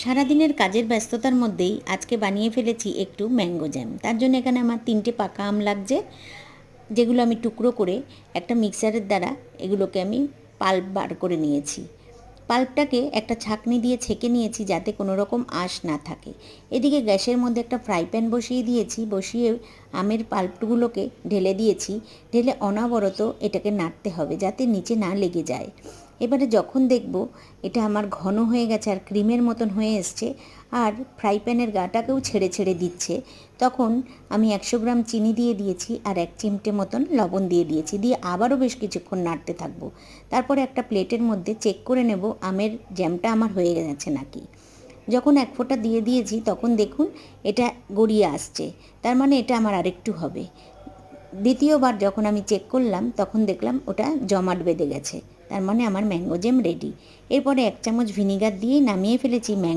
সারাদিনের কাজের ব্যস্ততার মধ্যেই আজকে বানিয়ে ফেলেছি একটু ম্যাঙ্গো জ্যাম। তার জন্য এখানে আমার 3টে পাকা আম লাগছে, যেগুলো আমি টুকরো করে একটা মিক্সারের দ্বারা এগুলোকে আমি পাল্প বার করে নিয়েছি। পাল্পটাকে একটা ছাঁকনি দিয়ে ছেঁকে নিয়েছি যাতে কোনো রকম আঁশ না থাকে। এদিকে গ্যাসের মধ্যে একটা ফ্রাই প্যান বসিয়ে দিয়েছি, বসিয়ে আমের পাল্পগুলোকে ঢেলে দিয়েছি। ঢেলে অনবরত এটাকে নাড়তে হবে যাতে নিচে না লেগে যায়। এবারে যখন দেখব এটা আমার ঘন হয়ে গেছে আর ক্রিমের মতন হয়ে এসছে আর ফ্রাই প্যানের গাটাকেও ছেড়ে ছেড়ে দিচ্ছে, তখন আমি 100 গ্রাম চিনি দিয়ে দিয়েছি আর 1 চিমটে মতন লবণ দিয়ে দিয়েছি। দিয়ে আবারও বেশ কিছুক্ষণ নাড়তে থাকবো। তারপরে একটা প্লেটের মধ্যে চেক করে নেব আমের জ্যামটা আমার হয়ে গেছে নাকি। যখন 1 ফোঁটা দিয়ে দিয়েছি তখন দেখুন এটা গড়িয়ে আসছে, তার মানে এটা আমার আরেকটু হবে। দ্বিতীয়বার যখন আমি চেক করলাম তখন দেখলাম ওটা জমাট বেঁধে গেছে, তার মানে আমার ম্যাঙ্গো জ্যাম রেডি। এরপরে 1 চামচ ভিনিগার দিয়ে নামিয়ে ফেলেছি ম্যাঙ্গো।